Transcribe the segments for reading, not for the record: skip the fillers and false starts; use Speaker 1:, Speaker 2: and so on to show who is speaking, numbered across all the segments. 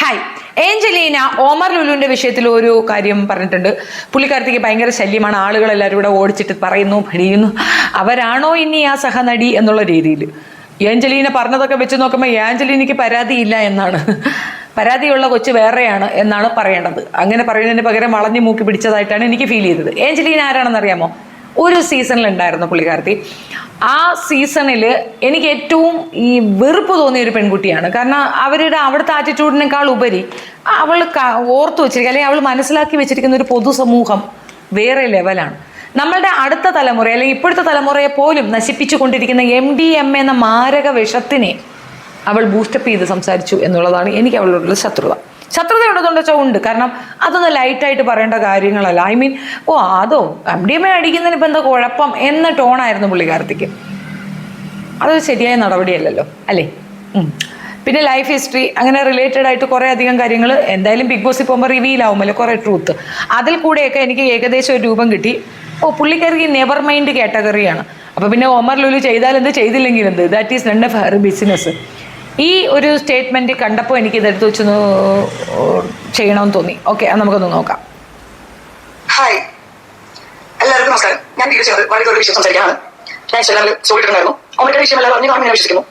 Speaker 1: Hi. Angelina Omar ലുലുവിന്റെ വിഷയത്തിൽ ഒരു കാര്യം പറഞ്ഞിട്ടുണ്ട്. പുള്ളിക്കാരത്തേക്ക് ഭയങ്കര ശല്യമാണ്, ആളുകളെല്ലാവരും കൂടെ ഓടിച്ചിട്ട് പറയുന്നു പഠിക്കുന്നു അവരാണോ ഇനി ആ സഹനടി എന്നുള്ള രീതിയിൽ. ഏഞ്ചലീന പറഞ്ഞതൊക്കെ വെച്ച് നോക്കുമ്പോൾ ഏഞ്ചലീനയ്ക്ക് പരാതിയില്ല എന്നാണ്, പരാതിയുള്ള കൊച്ച് വേറെയാണ് എന്നാണ് പറയേണ്ടത്. അങ്ങനെ പറയുന്നതിന് പകരം വളഞ്ഞു മൂക്കി പിടിച്ചതായിട്ടാണ് എനിക്ക് ഫീൽ ചെയ്തത്. ഏഞ്ചലീന ആരാണെന്ന് അറിയാമോ? ഒരു സീസണിലുണ്ടായിരുന്നു പുള്ളിക്കാരത്തി. ആ സീസണിൽ എനിക്ക് ഏറ്റവും ഈ വെറുപ്പ് തോന്നിയ ഒരു പെൺകുട്ടിയാണ്. കാരണം അവിടുത്തെ ആറ്റിറ്റ്യൂഡിനേക്കാൾ ഉപരി അവൾ ഓർത്തു വെച്ചിരിക്കുക, അല്ലെങ്കിൽ അവൾ മനസ്സിലാക്കി വെച്ചിരിക്കുന്ന ഒരു പൊതുസമൂഹം വേറെ ലെവലാണ്. നമ്മളുടെ അടുത്ത തലമുറ അല്ലെങ്കിൽ ഇപ്പോഴത്തെ തലമുറയെ പോലും നശിപ്പിച്ചു കൊണ്ടിരിക്കുന്ന MDMA എന്ന മാരക വിഷത്തിനെ അവൾ ബൂസ്റ്റപ്പ് ചെയ്ത് സംസാരിച്ചു എന്നുള്ളതാണ് എനിക്ക് അവളോടുള്ള ശത്രുത ഉണ്ടെന്നുണ്ട് വെച്ചാൽ ഉണ്ട്. കാരണം അതൊന്ന് ലൈറ്റായിട്ട് പറയേണ്ട കാര്യങ്ങളല്ല. അതോ MDMA അടിക്കുന്നതിന് ഇപ്പം എന്താ കുഴപ്പം എന്ന ടോണായിരുന്നു പുള്ളിക്കാരത്തിക്ക്. അതൊരു ശരിയായ നടപടിയല്ലല്ലോ അല്ലേ? പിന്നെ ലൈഫ് ഹിസ്റ്ററി അങ്ങനെ റിലേറ്റഡ് ആയിട്ട് കുറേ അധികം കാര്യങ്ങൾ എന്തായാലും ബിഗ് ബോസിൽ പോകുമ്പോൾ റിവീൽ ആവുമല്ലോ കുറേ ട്രൂത്ത്. അതിൽ കൂടെയൊക്കെ എനിക്ക് ഏകദേശം ഒരു രൂപം കിട്ടി. പുള്ളിക്കാർക്ക് നെവർ മൈൻഡ് കാറ്റഗറിയാണ്. അപ്പോൾ പിന്നെ ഓമർ ലുലു ചെയ്താൽ എന്ത്, ചെയ്തില്ലെങ്കിൽ എന്ത്, that is none of her business. ഈ ഒരു സ്റ്റേറ്റ്മെന്റ് കണ്ടപ്പോൾ എനിക്ക് ഇതെടുത്ത് വെച്ചൊന്ന് ചെയ്യണമെന്ന് തോന്നി. ഓക്കെ, നമുക്കൊന്ന് നോക്കാം.
Speaker 2: ഹായ്, എല്ലാവർക്കും നമസ്കാരം. ഞാൻ വീഡിയോ ചെയ്യുന്നത് വളരെ ഒരു വിഷയം സംസാരിക്കാനാണ്. ഞാൻ ഇൻസ്റ്റാഗ്രാമിൽ സ്റ്റോറി ഇട്ടിട്ടുണ്ടായിരുന്നു. ഓമറുടെ വിഷയം എല്ലാവരും കാണുമെന്ന് ഞാൻ വിശ്വസിക്കുന്നു.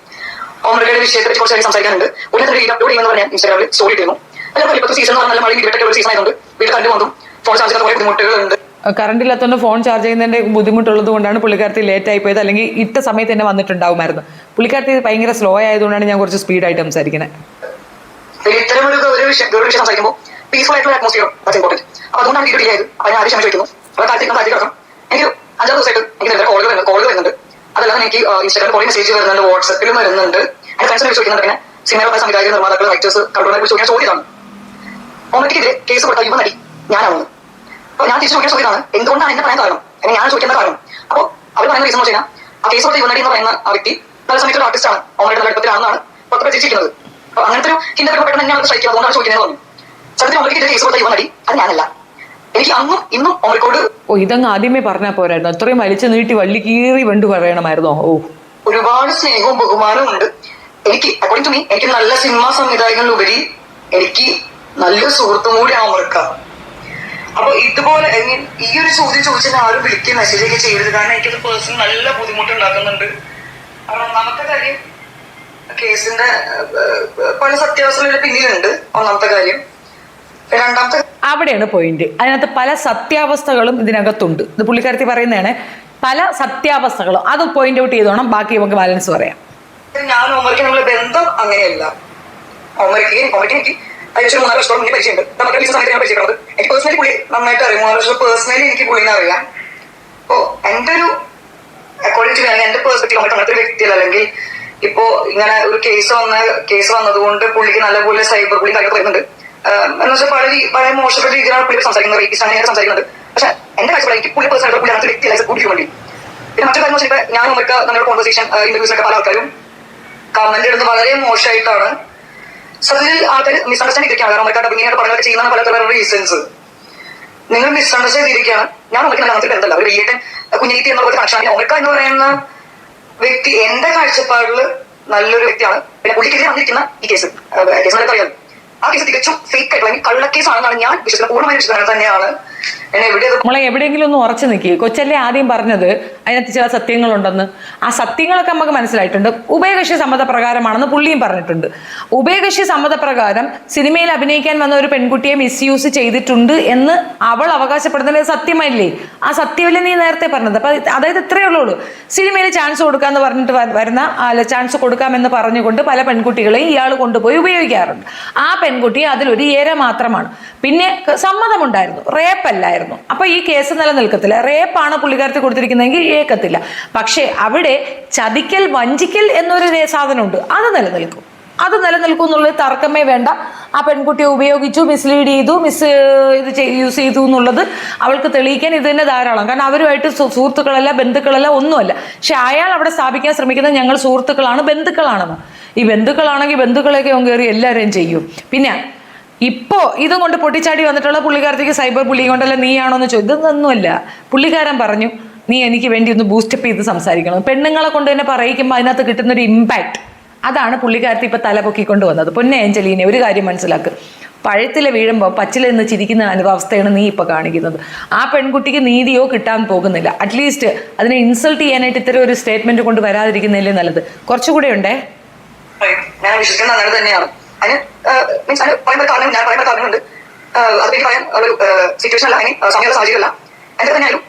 Speaker 2: ഓമറുടെ വിഷയത്തെ പറ്റി കുറച്ച് സംസാരിക്കാനുണ്ട്. ഉടനെ വീഡിയോ അപ്ലോഡ് ചെയ്യുമെന്ന് പറഞ്ഞാൽ ഇൻസ്റ്റാഗ്രാമിൽ സ്റ്റോറി ഇട്ടിരുന്നു. എല്ലാവർക്കും ഇപ്പോഴത്തെ സീസൺ എന്ന് പറഞ്ഞാൽ മഴ വീട്ടിൽ ഒരു സീസൺ ആയതുകൊണ്ട് വീട്ടിൽ കണ്ടു വന്നു ഫോൺ ചാർജ് ചെയ്യാൻ കുറേ ബുദ്ധിമുട്ടുകളുണ്ട്.
Speaker 1: കറണ്ട് ഇല്ലാത്തതുകൊണ്ട് ഫോൺ ചാർജ് ചെയ്യുന്നതിൻ്റെ ബുദ്ധിമുട്ടുള്ളത് കൊണ്ടാണ് പുള്ളിക്കാരത്തി ലേറ്റ് ആയി പോയത്. അല്ലെങ്കിൽ ഇട്ട സമയത്ത് തന്നെ വന്നിട്ടുണ്ടാവുമായിരുന്നു. പുള്ളിക്കാരത്തി ഭയങ്കര സ്ലോ ആയതുകൊണ്ടാണ് ഞാൻ കുറച്ച് സ്പീഡായിട്ട് സംസാരിക്കുന്നത്.
Speaker 2: ഇത്തരം ഒരു വിഷയം സംസാരിക്കുമ്പോൾ പീസ്ഫുൾ ആയിട്ടുള്ള അറ്റ്മോസ്ഫിയർ ദാറ്റ്സ് ഇമ്പോർട്ടന്റ്. അപ്പോൾ അതുകൊണ്ടാണ് വീഡിയോ ചെയ്യാത്. അപ്പോൾ ഞാൻ ആദ്യം ക്ഷമ ചോദിക്കുന്നു. അപ്പോൾ കാര്യം കിടക്കാം. എനിക്ക് 5-6 ദിവസമായിട്ട് എനിക്ക് കോളുകൾ വരുന്നുണ്ട്. അതല്ലാതെ എനിക്ക് ഇൻസ്റ്റാഗ്രാമിൽ കുറേ മെസ്സേജ് വരുന്നുണ്ട്, വാട്സപ്പിലും വരുന്നുണ്ട്. എൻ്റെ ഫ്രണ്ട്സിനെ വിളിച്ച് ചോദിക്കുന്നുണ്ട്. പിന്നെ സിനിമയുടെ സംവിധായകർ, നിർമ്മാതാക്കൾ, റൈറ്റേഴ്സ്, കൺട്രോളറെ വിളിച്ച് ചോദിക്കാൻ ചോദ്യമാണ് ഓമയ്ക്കെതിരെ കേസ് കൊടുത്ത യുവ നടി ഞാനാണെന്ന്. അപ്പോൾ ഞാൻ തിരിച്ചു ചോദിക്കാൻ ചോദ്യമാണ് എന്തുകൊണ്ടാണ് എന്നെ പറയാൻ കാരണം, അല്ലെങ്കിൽ ഞാൻ ചോദിക്കുന്ന കാരണം. അപ്പോൾ അവർ പറയുന്ന റീസൺ എന്ന് വെച്ച് കഴിഞ്ഞാൽ ആ കേസ് കൊടുത്ത യുവനടി എന്ന് പറയുന്ന ആ വ്യക്തി നല്ല സമയത്തുള്ള ആർട്ടിസ്റ്റാണ്, ഓമയുടെ നല്ല അടുപ്പത്തിലാണെന്നാണ് പുറത്ത് പ്രചരിച്ചിരിക്കുന്നത്. അപ്പോൾ അങ്ങനത്തെ ഒരു ഹിന്ദി പെട്ടെന്ന് ഞാൻ സ്ട്രൈക്ക് അതുകൊണ്ടാണ് ചോദിക്കുന്നത് പറഞ്ഞു. സത്യത്തിൽ ഓമയ്ക്കെതിരെ കേസ് കൊടുത്ത യുവനടി അത് ഞാനല്ല. എനിക്ക് അന്നും ഇന്നും ഓമയ്ക്കോട്
Speaker 1: ഇതങ്ങ് ആദ്യമേ പറഞ്ഞാൽ പോരായിരുന്നു, അത്രയും വലിച്ചു നീട്ടി വള്ളി കീറി വെണ്ടു പറയണമായിരുന്നോ?
Speaker 2: ഒരുപാട് സ്നേഹവും ബഹുമാനവും ഉണ്ട് എനിക്ക്. അക്കോർഡിംഗ് ടു മീ എനിക്ക് നല്ല സിനിമാ സംവിധായകനിലുപരി എനിക്ക് നല്ല സുഹൃത്തും കൂടി ഓമർക്ക. അപ്പൊ ഇതുപോലെ ഈ ഒരു ചോദ്യം ചോദിച്ചാൽ ആരും വിളിക്കുക മെസ്സേജ് ഒക്കെ ചെയ്യരുത്. കാരണം എനിക്കത് പേഴ്സണൽ നല്ല ബുദ്ധിമുട്ടുണ്ടാക്കുന്നുണ്ട്. കാരണം ഒന്നാമത്തെ കാര്യം കേസിന്റെ പല സത്യാവസ്ഥകളുടെ പിന്നിലുണ്ട്. ഒന്നാമത്തെ കാര്യം. രണ്ടാമത്തെ
Speaker 1: അവിടെയാണ് പോയിന്റ്. അതിനകത്ത് പല സത്യാവസ്ഥകളും ഇതിനകത്തുണ്ട്. ഇത് പുള്ളിക്കാരത്തി പറയുന്നതാണ്, പല സത്യാവസ്ഥകളും. അത് പോയിന്റ് ഔട്ട് ചെയ്തോണം, ബാക്കി നമുക്ക് ബാലൻസ് പറയാം.
Speaker 2: ഞാൻ ഓമർക്ക് നമ്മളെ ബന്ധം അങ്ങനെയല്ല. ഓമർക്ക് എനിക്ക് ഏകദേശം 3-4 വർഷം മുന്നേ പരിചയമുണ്ട്. നമുക്ക് വിളിച്ച സമയത്ത് ഞാൻ പരിചയപ്പെടുന്നത്. എനിക്ക് പേഴ്സണലി പുള്ളി നന്നായിട്ട് അറിയാം. 3 വർഷം പേഴ്സണലി എനിക്ക് പുള്ളിനെ അറിയാം. അപ്പോ എന്റെ ഒരു അക്കോർഡിംഗ് ടു എന്റെ പേഴ്സ്പെക്റ്റീവ് അങ്ങനത്തെ ഒരു വ്യക്തിയല്ല. അല്ലെങ്കിൽ ഇപ്പോ ഇങ്ങനെ ഒരു കേസ് വന്നതുകൊണ്ട് പുള്ളിക്ക് നല്ലപോലെ സൈബർ പുള്ളി കാര്യങ്ങൾ വരുന്നുണ്ട്. എന്ന് വെച്ചാൽ പഴയ മോശപ്പെട്ട രീതിയിലാണ് പുള്ളി സംസാരിക്കുന്നത്, റേപ്പിസ്റ്റ് അങ്ങനെ സംസാരിക്കുന്നത്. പക്ഷെ എന്റെ കാഴ്ചപ്പാട് എനിക്ക് പുള്ളി പേഴ്സണൽ പുള്ളി അങ്ങനത്തെ വ്യക്തിയല്ല കൂടി വേണ്ടി. പിന്നെ മറ്റൊരു കാര്യം വെച്ചാൽ ഞാൻ നമുക്ക് നമ്മുടെ കോൺവെർസേഷൻ ഇന്റർവ്യൂസിലൊക്കെ പല ആൾക്കാരും കമന്റ് ഇടുന്നത് വളരെ മോശമായിട്ടാണ്. സത്യത്തിൽ ആൾക്കാർ മിസ്അണ്ടർസ്റ്റാൻഡ് ചെയ്തിരിക്കുകയാണ്. കാരണം അവർക്ക് ഡബിങ്ങിനൊക്കെ പറഞ്ഞൊക്കെ ചെയ്യുന്ന പല റീസൺസ് നിങ്ങൾ മിസ്അണ്ടർസ്റ്റാൻഡ് ചെയ്തിരിക്കുകയാണ്. ഞാൻ നമുക്ക് അങ്ങനത്തെ ബന്ധമല്ല. ഒരു വലിയ കുഞ്ഞിനീത്തി എന്നുള്ള കണക്ഷനാണ്. ഒമർക്ക എന്ന് പറയുന്ന വ്യക്തി എന്റെ കാഴ്ചപ്പാടിൽ നല്ലൊരു വ്യക്തിയാണ്. പിന്നെ പുള്ളിക്കെതിരെ വന്നിരിക്കുന്ന ഈ കേസ് നമുക്ക് അറിയാം. ആ കേസ് തികച്ചും ഫേക്ക് ആയിട്ടുള്ള കള്ളക്കേസാണെന്നാണ് ഞാൻ വിശ്വസിക്കുന്നത്. പൂർണ്ണമായി വിശ്വസിക്കുന്നത് തന്നെയാണ്.
Speaker 1: നമ്മളെ എവിടെയെങ്കിലും ഒന്ന് ഉറച്ചു നിൽക്കുക. കൊച്ചല്ലേ ആദ്യം പറഞ്ഞത് അതിനകത്ത് ചില സത്യങ്ങളുണ്ടെന്ന്. ആ സത്യങ്ങളൊക്കെ നമുക്ക് മനസ്സിലായിട്ടുണ്ട്. ഉഭയകക്ഷി സമ്മതപ്രകാരമാണെന്ന് പുള്ളിയും പറഞ്ഞിട്ടുണ്ട്. ഉഭയകക്ഷി സമ്മതപ്രകാരം സിനിമയിൽ അഭിനയിക്കാൻ വന്ന ഒരു പെൺകുട്ടിയെ മിസ്യൂസ് ചെയ്തിട്ടുണ്ട് എന്ന് അവൾ അവകാശപ്പെടുന്നത് സത്യമല്ലേ? ആ സത്യമല്ലേ നീ നേരത്തെ പറഞ്ഞത്? അപ്പൊ അതായത് ഇത്രയേ ഉള്ളൂ. സിനിമയിൽ ചാൻസ് കൊടുക്കാന്ന് പറഞ്ഞിട്ട് വരുന്ന ചാൻസ് കൊടുക്കാമെന്ന് പറഞ്ഞുകൊണ്ട് പല പെൺകുട്ടികളെയും ഇയാൾ കൊണ്ടുപോയി ഉപയോഗിക്കാറുണ്ട്. ആ പെൺകുട്ടി അതിലൊരു ഇര മാത്രമാണ്. പിന്നെ സമ്മതമുണ്ടായിരുന്നു, റേപ്പ് അല്ലായിരുന്നു. അപ്പൊ ഈ കേസ് നിലനിൽക്കത്തില്ല. റേപ്പാണ് പുള്ളിക്കാരത്തി കൊടുത്തിരിക്കുന്നതെങ്കിൽ ഏക്കത്തില്ല. പക്ഷെ അവിടെ ചതിക്കൽ, വഞ്ചിക്കൽ എന്നൊരു സാധനമുണ്ട്. അത് നിലനിൽക്കും എന്നുള്ളത് തർക്കമേ വേണ്ട. ആ പെൺകുട്ടിയെ ഉപയോഗിച്ചു, മിസ്ലീഡ് ചെയ്തു, യൂസ് ചെയ്തു എന്നുള്ളത് അവൾക്ക് തെളിയിക്കാൻ ഇത് തന്നെ ധാരാളം. കാരണം അവരുമായിട്ട് സുഹൃത്തുക്കളല്ല, ബന്ധുക്കളല്ല, ഒന്നുമല്ല. പക്ഷെ അയാൾ അവിടെ സ്ഥാപിക്കാൻ ശ്രമിക്കുന്നത് ഞങ്ങൾ സുഹൃത്തുക്കളാണ്, ബന്ധുക്കളാണെന്ന്. ഈ ബന്ധുക്കളാണെങ്കിൽ ബന്ധുക്കളെയൊക്കെ കയറി എല്ലാവരെയും ചെയ്യും. പിന്നെ ഇപ്പോ ഇതും കൊണ്ട് പൊട്ടിച്ചാടി വന്നിട്ടുള്ള പുള്ളിക്കാരത്തേക്ക് സൈബർ ബുള്ളിങ് കൊണ്ടല്ല നീയാണോ എന്ന് ചോദിച്ചു. ഇതൊന്നുമല്ല. പുള്ളിക്കാരൻ പറഞ്ഞു നീ എനിക്ക് വേണ്ടി ഒന്ന് ബൂസ്റ്റപ്പ് ചെയ്ത് സംസാരിക്കണം. പെണ്ണുങ്ങളെ കൊണ്ട് തന്നെ പറയിക്കുമ്പോൾ അതിനകത്ത് കിട്ടുന്നൊരു ഇമ്പാക്ട് അതാണ് പുള്ളിക്കാരത്തി ഇപ്പൊ തല പൊക്കിക്കൊണ്ട് വന്നത്. പൊന്നെ ഏഞ്ചലീനെ, ഒരു കാര്യം മനസ്സിലാക്കുക, പഴത്തില് വീഴുമ്പോൾ പച്ചില നിന്ന് ചിരിക്കുന്ന അനുഭവസ്ഥയാണ് നീ ഇപ്പൊ കാണിക്കുന്നത്. ആ പെൺകുട്ടിക്ക് നീതിയോ കിട്ടാൻ പോകുന്നില്ല. അറ്റ്ലീസ്റ്റ് അതിനെ ഇൻസൾട്ട് ചെയ്യാനായിട്ട് ഇത്തരം ഒരു സ്റ്റേറ്റ്മെന്റ് കൊണ്ട് വരാതിരിക്കുന്നതിലേ നല്ലത്. കുറച്ചുകൂടെ ഉണ്ടേ.
Speaker 2: ഞാൻ വിശ്വസിക്കുന്നത് അങ്ങനെ തന്നെയാണ്. അതിന് മീൻസ് അത് പറയുമ്പോൾ കാരണം ഞാൻ പറയുമ്പോൾ കാരണമുണ്ട്. അതെനിക്ക് പറയാൻ ഒരു സിറ്റുവേഷൻ അല്ല, അല്ലെങ്കിൽ സമയമുള്ള സാഹചര്യമല്ല. എന്റെ തന്നെയായാലും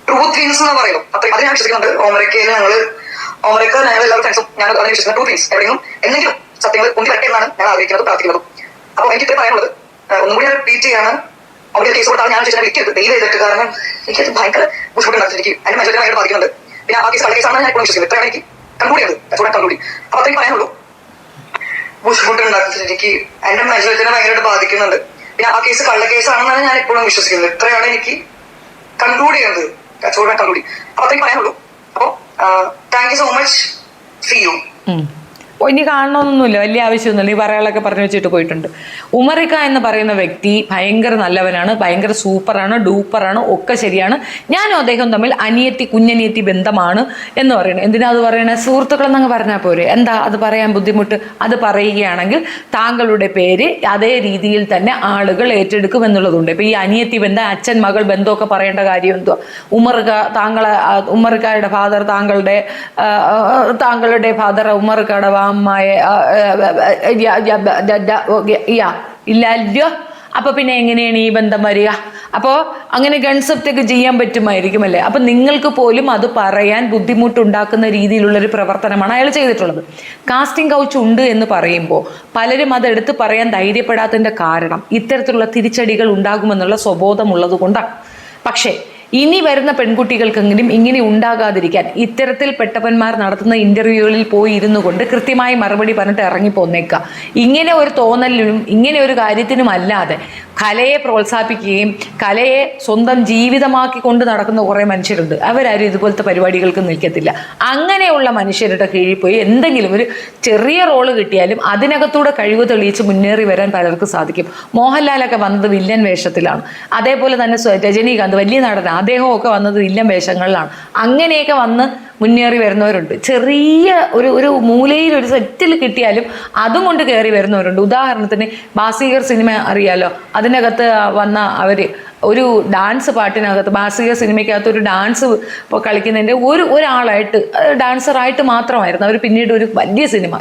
Speaker 2: ട്രൂത്ത് വിൻസ് എന്ന് പറയുമല്ലോ. അപ്പൊ അത് ഞാൻ വിശ്വസിക്കുന്നുണ്ട്. ഓമറയ്ക്ക് ഞങ്ങൾ എല്ലാവരും ഫ്രണ്ട്സും ഞാൻ അതിനെ വിശ്വസിക്കുന്ന ട്രൂത്ത് വിൻസ് എവിടെയും എന്തെങ്കിലും സത്യങ്ങൾ കൊണ്ടു വരട്ടെ എന്നാണ് ഞാൻ ആഗ്രഹിക്കുന്നത്, പ്രാർത്ഥിക്കുന്നത്. അപ്പൊ എനിക്ക് ഇത്ര പറയാനുള്ളത്, ഒന്നുകൂടി ഞാൻ റിപ്പീറ്റ് ചെയ്യാണ്. അവിടെ കേസ് കൊടുത്താൽ ഞാൻ ചോദിച്ചാൽ വിളിക്കരുത് ദൈവം ചെയ്തിട്ട്, കാരണം എനിക്കത് ഭയങ്കര ബുദ്ധിമുട്ടുണ്ടായിരുന്നു. എനിക്ക് അതിന്റെ മെന്റലിനെ ഭയങ്കര ബാധിക്കുന്നുണ്ട്. പിന്നെ ആ കേസ് കള്ള കേസാണെന്ന് ഞാൻ ഇപ്പോൾ വിശ്വസിക്കുന്നത്. ഇത്രയാണ് എനിക്ക് കൺക്ലൂഡ് ചെയ്തത്, കൺക്ലൂഡ്. അപ്പൊ അത്രയും പറയാനുള്ളൂ. ബുദ്ധിമുട്ടുണ്ടാക്കുന്നത് എനിക്ക് എന്റെ മെന്റലിനെ ഭയങ്കരമായിട്ട് ബാധിക്കുന്നുണ്ട്. പിന്നെ ആ കേസ് കള്ള കേസാണെന്നാണ് ഞാൻ ഇപ്പോഴും വിശ്വസിക്കുന്നത്. ഇത്രയാണ് എനിക്ക് കൺക്ലൂഡ് ചെയ്യുന്നത്, കൺക്ലൂഡ്. അപ്പൊ അത്രയും പറയാനുള്ളൂ. അപ്പൊ thank you so much. See you.
Speaker 1: ഇനി കാണണമെന്നൊന്നുമില്ല, വലിയ ആവശ്യമൊന്നുമില്ല. ഈ പറയാളൊക്കെ പറഞ്ഞു വെച്ചിട്ട് പോയിട്ടുണ്ട്. ഉമറിക്ക എന്ന് പറയുന്ന വ്യക്തി ഭയങ്കര നല്ലവനാണ്, ഭയങ്കര സൂപ്പറാണ്, ഡൂപ്പറാണ്, ഒക്കെ ശരിയാണ്. ഞാനും അദ്ദേഹം തമ്മിൽ അനിയത്തി കുഞ്ഞനിയത്തി ബന്ധമാണ് എന്ന് പറയണേ. എന്തിനാ അത് പറയണേ? സുഹൃത്തുക്കളെന്നങ്ങ് പറഞ്ഞാൽ പോരെ, എന്താ അത് പറയാൻ ബുദ്ധിമുട്ട്? അത് പറയുകയാണെങ്കിൽ താങ്കളുടെ പേര് അതേ രീതിയിൽ തന്നെ ആളുകൾ ഏറ്റെടുക്കും എന്നുള്ളതുണ്ട്. ഇപ്പൊ ഈ അനിയത്തി ബന്ധം, അച്ഛൻ മകൾ ബന്ധമൊക്കെ പറയേണ്ട കാര്യം എന്തോ? ഉമറിക്കായുടെ ഫാദർ താങ്കളുടെ ഫാദർ ഉമറിക്കയുടെ ഇല്ലല്ലോ. അപ്പൊ പിന്നെ എങ്ങനെയാണ് ഈ ബന്ധം വരിക? അപ്പോൾ അങ്ങനെ കൺസെപ്റ്റൊക്കെ ചെയ്യാൻ പറ്റുമായിരിക്കും അല്ലേ? അപ്പൊ നിങ്ങൾക്ക് പോലും അത് പറയാൻ ബുദ്ധിമുട്ടുണ്ടാക്കുന്ന രീതിയിലുള്ളൊരു പ്രവർത്തനമാണ് അയാൾ ചെയ്തിട്ടുള്ളത്. കാസ്റ്റിംഗ് കൗച്ച് ഉണ്ട് എന്ന് പറയുമ്പോൾ പലരും അതെടുത്ത് പറയാൻ ധൈര്യപ്പെടാത്തതിന്റെ കാരണം ഇത്തരത്തിലുള്ള തിരിച്ചടികൾ ഉണ്ടാകുമെന്നുള്ള സ്വബോധമുള്ളത് കൊണ്ടാണ്. പക്ഷേ ഇനി വരുന്ന പെൺകുട്ടികൾക്കെങ്കിലും ഇങ്ങനെ ഉണ്ടാകാതിരിക്കാൻ ഇത്തരത്തിൽ പെട്ടവന്മാർ നടത്തുന്ന ഇന്റർവ്യൂകളിൽ പോയി ഇരുന്നു കൊണ്ട് കൃത്യമായി മറുപടി പറഞ്ഞിട്ട് ഇറങ്ങിപ്പോന്നേക്കുക. ഇങ്ങനെ ഒരു തോന്നലിനും ഇങ്ങനെ ഒരു കാര്യത്തിനും അല്ലാതെ കലയെ പ്രോത്സാഹിപ്പിക്കുകയും കലയെ സ്വന്തം ജീവിതമാക്കി കൊണ്ട് നടക്കുന്ന കുറേ മനുഷ്യരുണ്ട്. അവരാരും ഇതുപോലത്തെ പരിപാടികൾക്ക് നിൽക്കത്തില്ല. അങ്ങനെയുള്ള മനുഷ്യരുടെ കീഴിൽ പോയി എന്തെങ്കിലും ഒരു ചെറിയ റോള് കിട്ടിയാലും അതിനകത്തൂടെ കഴിവ് തെളിയിച്ച് മുന്നേറി വരാൻ പലർക്കും സാധിക്കും. മോഹൻലാലൊക്കെ വന്നത് വില്ലൻ വേഷത്തിലാണ്. അതേപോലെ തന്നെ രജനീകാന്ത് വലിയ നടനാണ്, അദ്ദേഹമൊക്കെ വന്നത് വില്ലൻ വേഷങ്ങളിലാണ്. അങ്ങനെയൊക്കെ വന്ന് മുന്നേറി വരുന്നവരുണ്ട്. ചെറിയ ഒരു മൂലയിൽ ഒരു സെറ്റിൽ കിട്ടിയാലും അതും കൊണ്ട് കയറി വരുന്നവരുണ്ട്. ഉദാഹരണത്തിന് ബാസിഗർ സിനിമ അറിയാലോ, അതിനകത്ത് വന്ന അവർ ഒരു ഡാൻസ് പാട്ടിനകത്ത്, ബാസിഗർ സിനിമയ്ക്കകത്ത് ഒരു ഡാൻസ് കളിക്കുന്നതിൻ്റെ ഒരാളായിട്ട് ഡാൻസറായിട്ട് മാത്രമായിരുന്നു അവർ പിന്നീട് ഒരു വലിയ സിനിമ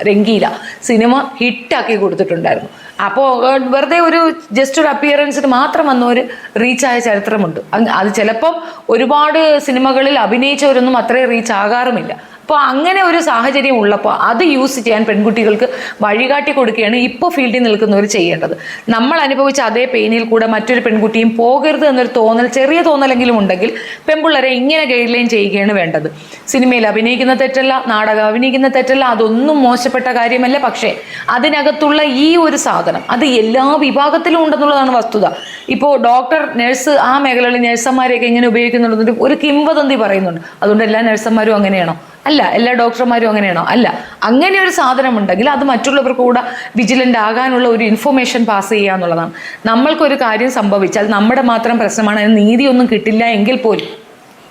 Speaker 1: സിനിമ ഹിറ്റാക്കി കൊടുത്തിട്ടുണ്ടായിരുന്നു. അപ്പോൾ വെറുതെ ഒരു ജസ്റ്റ് ഒരു അപ്പിയറൻസിന് മാത്രം വന്നവർ റീച്ചായ ചരിത്രമുണ്ട്. അത് ചിലപ്പം ഒരുപാട് സിനിമകളിൽ അഭിനയിച്ചവരൊന്നും അത്രയും റീച്ച് ആകാറുമില്ല. അപ്പോൾ അങ്ങനെ ഒരു സാഹചര്യം ഉള്ളപ്പോൾ അത് യൂസ് ചെയ്യാൻ പെൺകുട്ടികൾക്ക് വഴികാട്ടി കൊടുക്കുകയാണ് ഇപ്പോൾ ഫീൽഡിൽ നിൽക്കുന്നവർ ചെയ്യേണ്ടത്. നമ്മൾ അനുഭവിച്ച അതേ പെയിനിൽ കൂടെ മറ്റൊരു പെൺകുട്ടിയും പോകരുത് എന്നൊരു തോന്നൽ, ചെറിയ തോന്നലെങ്കിലും ഉണ്ടെങ്കിൽ പെൺപിള്ളേരെ ഇങ്ങനെ ഗൈഡ് ലൈൻ ചെയ്യുകയാണ് വേണ്ടത്. സിനിമയിൽ അഭിനയിക്കുന്ന തെറ്റല്ല, നാടകം അഭിനയിക്കുന്ന തെറ്റല്ല, അതൊന്നും മോശപ്പെട്ട കാര്യമല്ല. പക്ഷേ അതിനകത്തുള്ള ഈ ഒരു സാധനം അത് എല്ലാ വിഭാഗത്തിലും ഉണ്ടെന്നുള്ളതാണ് വസ്തുത. ഇപ്പോൾ ഡോക്ടർ, നഴ്സ്, ആ മേഖലകളിൽ നഴ്സന്മാരെയൊക്കെ ഇങ്ങനെ ഉപയോഗിക്കുന്നുണ്ടെന്നൊരു ഒരു കിംവദന്തി പറയുന്നുണ്ട്. അതുകൊണ്ട് എല്ലാ നഴ്സന്മാരും അങ്ങനെയാണോ? അല്ല. എല്ലാ ഡോക്ടർമാരും അങ്ങനെയാണോ? അല്ല. അങ്ങനെ ഒരു സാധനം ഉണ്ടെങ്കിൽ അത് മറ്റുള്ളവർക്ക് കൂടെ വിജിലൻ്റ് ആകാനുള്ള ഒരു ഇൻഫർമേഷൻ പാസ് ചെയ്യുക എന്നുള്ളതാണ്. നമ്മൾക്കൊരു കാര്യം സംഭവിച്ചാൽ നമ്മുടെ മാത്രം പ്രശ്നമാണ്, അതിന് നീതിയൊന്നും കിട്ടില്ല എങ്കിൽ പോലും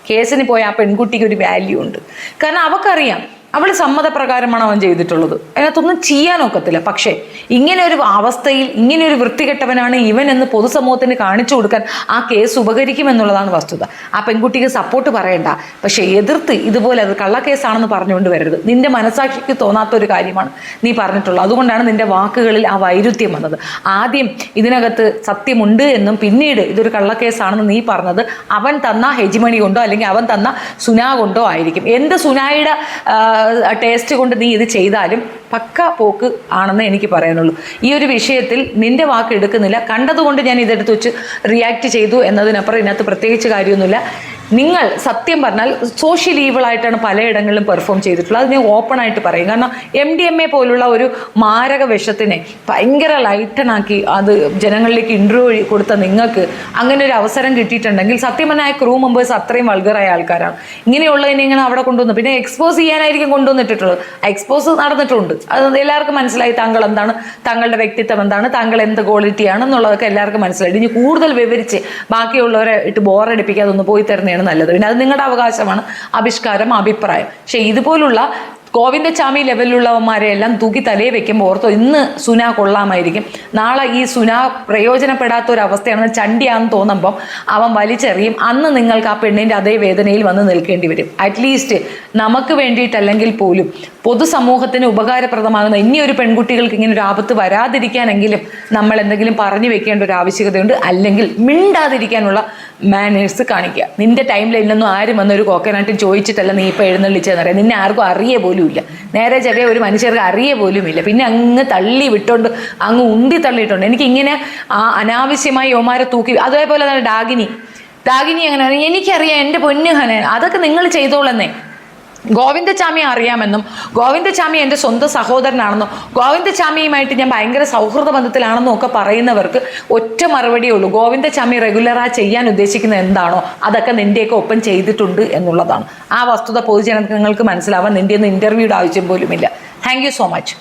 Speaker 1: കേസിന് പോയ ആ പെൺകുട്ടിക്ക് ഒരു വാല്യൂ ഉണ്ട്. കാരണം അവൾക്കറിയാം അവൾ സമ്മതപ്രകാരമാണ് അവൻ ചെയ്തിട്ടുള്ളത്, അതിനകത്തൊന്നും ചെയ്യാനൊക്കത്തില്ല. പക്ഷേ ഇങ്ങനെ ഒരു അവസ്ഥയിൽ ഇങ്ങനെ ഒരു വൃത്തികെട്ടവനാണ് ഇവൻ എന്ന് പൊതുസമൂഹത്തിന് കാണിച്ചു കൊടുക്കാൻ ആ കേസ് ഉപകരിക്കുമെന്നുള്ളതാണ് വസ്തുത. ആ പെൺകുട്ടിക്ക് സപ്പോർട്ട് പറയണ്ട, പക്ഷേ എതിർത്ത് ഇതുപോലെ അത് കള്ളക്കേസാണെന്ന് പറഞ്ഞുകൊണ്ട് വരരുത്. നിന്റെ മനസാക്ഷിക്ക് തോന്നാത്തൊരു കാര്യമാണ് നീ പറഞ്ഞിട്ടുള്ളത്. അതുകൊണ്ടാണ് നിന്റെ വാക്കുകളിൽ ആ വൈരുദ്ധ്യം വന്നത്. ആദ്യം ഇതിനകത്ത് സത്യമുണ്ട് എന്നും പിന്നീട് ഇതൊരു കള്ളക്കേസാണെന്ന് നീ പറഞ്ഞത് അവൻ തന്ന ഹെജിമണി കൊണ്ടോ അല്ലെങ്കിൽ അവൻ തന്ന സുനാ കൊണ്ടോ ആയിരിക്കും. എന്ത് സുനായുടെ ടേസ്റ്റ് കൊണ്ട് നീ ഇത് ചെയ്താലും പക്ക പോക്ക് ആണെന്ന് എനിക്ക് പറയാനുള്ളൂ. ഈ ഒരു വിഷയത്തിൽ നിന്റെ വാക്ക് എടുക്കുന്നില്ല. കണ്ടതുകൊണ്ട് ഞാൻ ഇതെടുത്ത് വെച്ച് റിയാക്ട് ചെയ്തു എന്നതിനപ്പുറം ഇതിനകത്ത് പ്രത്യേകിച്ച് കാര്യമൊന്നുമില്ല. നിങ്ങൾ സത്യം പറഞ്ഞാൽ സോഷ്യൽ ഈവിളായിട്ടാണ് പലയിടങ്ങളിലും പെർഫോം ചെയ്തിട്ടുള്ളത്. അത് ഞാൻ ഓപ്പൺ ആയിട്ട് പറയും. കാരണം MDMA പോലുള്ള ഒരു മാരക വിഷത്തിനെ ഭയങ്കര ലൈറ്റനാക്കി അത് ജനങ്ങളിലേക്ക് ഇൻട്രോ കൊടുത്ത നിങ്ങൾക്ക് അങ്ങനെ ഒരു അവസരം കിട്ടിയിട്ടുണ്ടെങ്കിൽ സത്യം പറഞ്ഞാൽ ക്രൂ മെമ്പേഴ്സ് അത്രയും വൾഗറായ ആൾക്കാരാണ്. ഇങ്ങനെയുള്ളതിനെ ഇങ്ങനെ അവിടെ കൊണ്ടുവന്നു പിന്നെ എക്സ്പോസ് ചെയ്യാനായിരിക്കും കൊണ്ടുവന്നിട്ടുള്ളത്. എക്സ്പോസ് നടന്നിട്ടുണ്ട്. അത് എല്ലാവർക്കും മനസ്സിലായി. താങ്കൾ എന്താണ്, താങ്കളുടെ വ്യക്തിത്വം എന്താണ്, താങ്കൾ എന്ത് ക്വാളിറ്റിയാണ് എന്നുള്ളതൊക്കെ എല്ലാവർക്കും മനസ്സിലായി. ഇനി കൂടുതൽ വിവരിച്ച് ബാക്കിയുള്ളവരെ ഇട്ട് ബോറടിപ്പിക്കാതെ ഒന്ന് പോയി തരുന്നതാണ് നല്ലത്. പിന്നെ അത് നിങ്ങളുടെ അവകാശമാണ്, ആവിഷ്കാരം, അഭിപ്രായം. പക്ഷെ ഇതുപോലുള്ള ഗോവിന്ദച്ചാമി ലെവലിലുള്ളവന്മാരെ എല്ലാം തൂക്കി തലയെ വെക്കുമ്പോൾ ഓർത്തോ ഇന്ന് സുന കൊള്ളാമായിരിക്കും, നാളെ ഈ സുന പ്രയോജനപ്പെടാത്ത ഒരു അവസ്ഥയാണെന്ന് ചണ്ടിയാണെന്ന് തോന്നുമ്പം അവൻ വലിച്ചെറിയും. അന്ന് നിങ്ങൾക്ക് ആ പെണ്ണിൻ്റെ അതേ വേദനയിൽ വന്ന് നിൽക്കേണ്ടി വരും. അറ്റ്ലീസ്റ്റ് നമുക്ക് വേണ്ടിയിട്ടല്ലെങ്കിൽ പോലും പൊതുസമൂഹത്തിന് ഉപകാരപ്രദമാകുന്ന ഇനിയൊരു പെൺകുട്ടികൾക്ക് ഇങ്ങനെ ഒരു ആപത്ത് വരാതിരിക്കാനെങ്കിലും നമ്മൾ എന്തെങ്കിലും പറഞ്ഞു വെക്കേണ്ട ഒരു ആവശ്യകതയുണ്ട്. അല്ലെങ്കിൽ മിണ്ടാതിരിക്കാനുള്ള മാനേഴ്സ് കാണിക്കുക. നിന്റെ ടൈം ലൈനിലൊന്നും ആരും വന്നൊരു കോക്കനാട്ടിൽ ചോദിച്ചിട്ടല്ല നീ ഇപ്പോൾ എഴുന്നള്ളിച്ചതെന്നറിയാം. നിന്നെ ആർക്കും അറിയ പോലും ഇല്ല, നേരെ ചെറിയ ഒരു മനുഷ്യർക്ക് അറിയ പോലുമില്ല. പിന്നെ അങ്ങ് തള്ളി വിട്ടോണ്ട് അങ്ങ് ഉന്തി തള്ളിയിട്ടുണ്ട്. എനിക്കിങ്ങനെ അനാവശ്യമായി യോമാരെ തൂക്കി. അതേപോലെ തന്നെ ഡാഗിനി അങ്ങനെ എനിക്കറിയാം എൻ്റെ പൊന്നുഹനെ, അതൊക്കെ നിങ്ങൾ ചെയ്തോളെന്നേ. ഗോവിന്ദച്ചാമിയെ അറിയാമെന്നും ഗോവിന്ദച്ചാമി എൻ്റെ സ്വന്തം സഹോദരനാണെന്നും ഗോവിന്ദച്ചാമിയുമായിട്ട് ഞാൻ ഭയങ്കര സൗഹൃദ ബന്ധത്തിലാണെന്നും ഒക്കെ പറയുന്നവർക്ക് ഒറ്റ മറുപടിയേ ഉള്ളൂ. ഗോവിന്ദച്ചാമി റെഗുലറായി ചെയ്യാൻ ഉദ്ദേശിക്കുന്നത് എന്താണോ അതൊക്കെ നിൻ്റെയൊക്കെ ഒപ്പം ചെയ്തിട്ടുണ്ട് എന്നുള്ളതാണ്. ആ വസ്തുത പൊതുജനങ്ങൾക്ക് മനസ്സിലാവാൻ നിൻ്റെ ഒന്നും ഇൻ്റർവ്യൂയുടെ ആവശ്യം പോലുമില്ല. Thank you so much.